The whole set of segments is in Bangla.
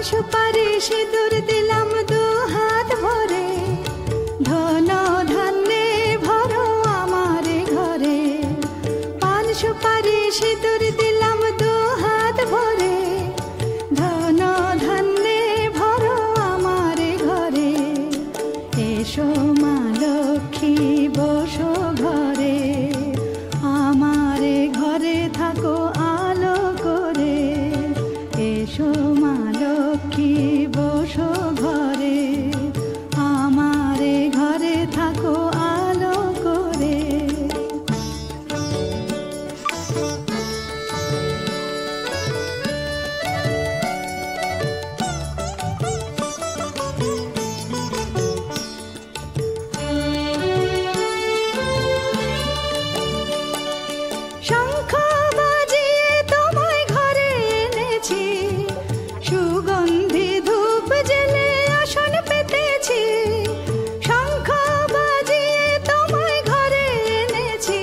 সুপারি সিঁদুর দিলাম দু হাত ভরে, ধন ধান্যে ভরো আমার ঘরে। পান সুপারি সিঁদুর দিলাম দু হাত ভরে, ধন ধান্যে ভরো আমার ঘরে। এসো মা লক্ষ্মী বসো ঘরে, আমার ঘরে থাকো আলো করে। এসো মা লক্ষ্মী বসো ঘরে, আমার ঘরে থাকো আলো করে। শঙ্খ বাজিয়ে তোমায় ঘরে এনেছি, সুগন্ধি ধূপ জেলে আসন পেতেছি। শঙ্খ বাজিয়ে তোমায় ঘরে এনেছি,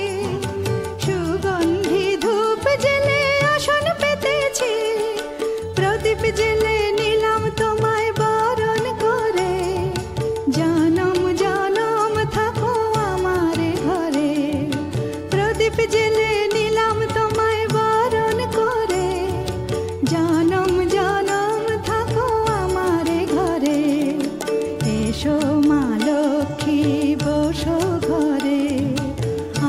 সুগন্ধি ধূপ জেলে আসন পেতেছি। প্রদীপ জেলে নিলাম তোমায় বরণ করে, জনম জনম থাকো আমার ঘরে। প্রদীপ জেলে নিলাম তোমায় বরণ করে, জনম জনম থাকো আমার ঘরে। এসো মা লক্ষ্মী বসো ঘরে,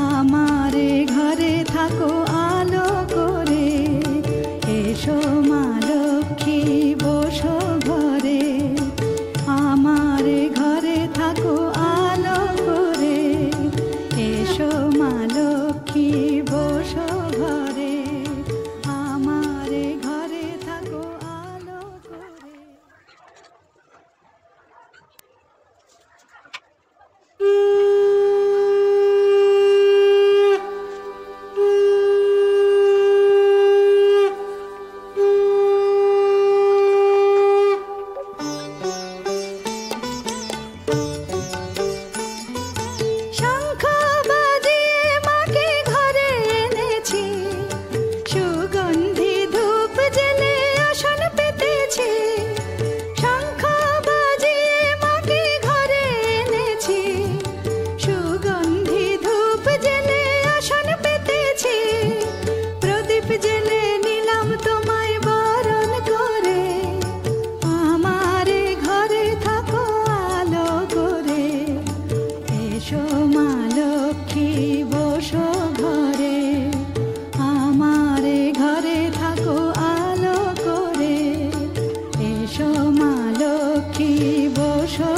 আমার ঘরে থাকো আলো করে। এসো মা লক্ষ্মী বসো ঘরে, আমার ঘরে থাকো আলো করে। এসো মা লক্ষ্মী বসো ঘরে, আমার ঘরে থাকো আলো করে। শঙ্খ বাজিয়ে মাকে ঘরে এনেছি, সুগন্ধি ধূপ জেলে আসন পেতেছি। শঙ্খ বাজিয়ে মাকে ঘরে এনেছি, সুগন্ধি ধূপ জেলে আসন পেতেছি। প্রদীপ জেলে নিলাম তোমায় বরণ করে, আমার ঘরে থাকো আলো করে। এসো মা লক্ষ্মী বসো ঘরে, আমার ঘরে থাকো আলো করে। এসো মা লক্ষ্মী বসো